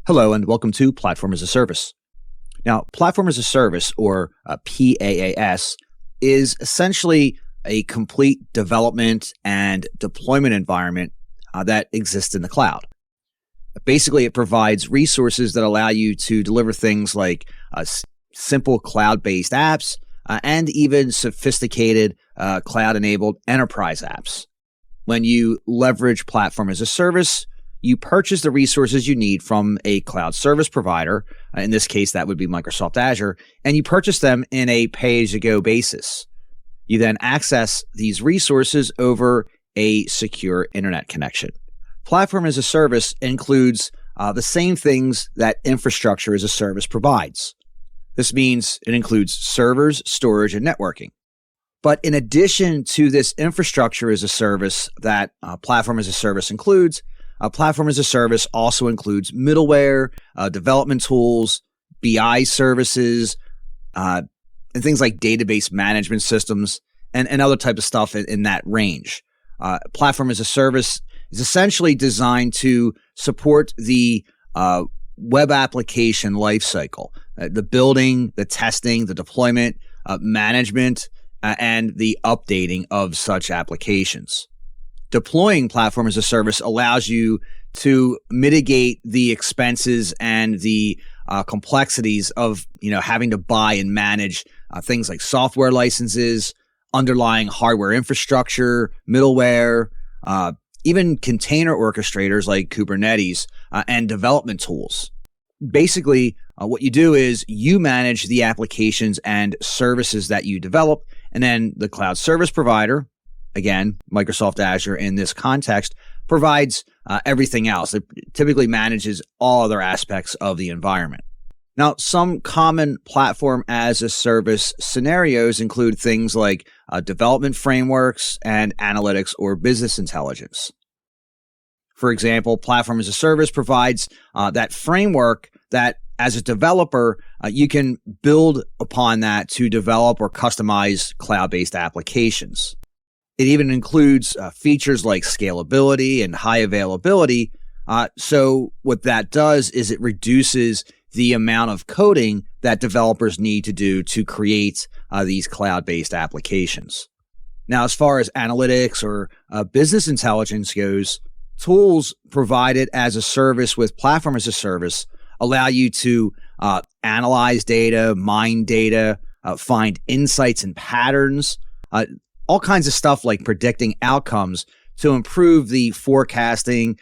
Hello and welcome to Platform as a Service. Now, Platform as a Service, or PaaS, is essentially a complete development and deployment environment that exists in the cloud. Basically, it provides resources that allow you to deliver things like simple cloud-based apps and even sophisticated cloud-enabled enterprise apps. When you leverage Platform as a Service, you purchase the resources you need from a cloud service provider. In this case, that would be Microsoft Azure, and you purchase them in a pay-as-you-go basis. You then access these resources over a secure internet connection. Platform as a Service includes the same things that infrastructure as a service provides. This means it includes servers, storage, and networking. But in addition to this infrastructure as a service that Platform as a Service includes, Platform as a Service also includes middleware, development tools, BI services, and things like database management systems and other type of stuff in that range. Platform as a Service is essentially designed to support the web application lifecycle, the building, the testing, the deployment, management, and the updating of such applications. Deploying Platform as a Service allows you to mitigate the expenses and the complexities of having to buy and manage things like software licenses, underlying hardware infrastructure, middleware, even container orchestrators like Kubernetes, and development tools. Basically, what you do is you manage the applications and services that you develop, and then the cloud service provider, again, Microsoft Azure in this context, provides everything else. It typically manages all other aspects of the environment. Now, some common Platform as a Service scenarios include things like development frameworks and analytics or business intelligence. For example, Platform as a Service provides that framework that, as a developer, you can build upon that to develop or customize cloud-based applications. It even includes features like scalability and high availability. So what that does is it reduces the amount of coding that developers need to do to create these cloud-based applications. Now, as far as analytics or business intelligence goes, tools provided as a service with Platform as a Service allow you to analyze data, mine data, find insights and patterns, all kinds of stuff like predicting outcomes to improve the forecasting,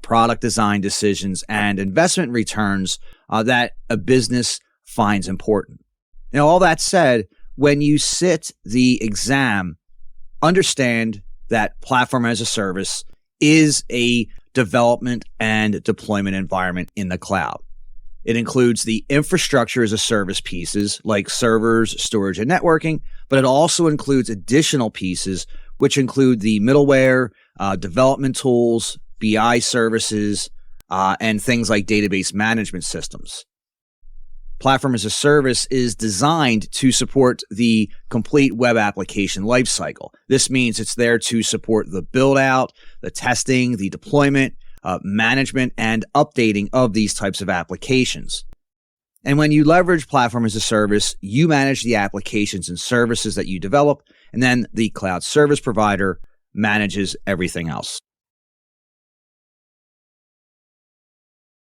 product design decisions, and investment returns that a business finds important. Now, all that said, when you sit the exam, understand that Platform as a Service is a development and deployment environment in the cloud. It includes the infrastructure as a service pieces like servers, storage, and networking, but it also includes additional pieces, which include the middleware, development tools, BI services, and things like database management systems. Platform as a Service is designed to support the complete web application lifecycle. This means it's there to support the build-out, the testing, the deployment, management, and updating of these types of applications. And when you leverage Platform as a Service, you manage the applications and services that you develop, and then the cloud service provider manages everything else.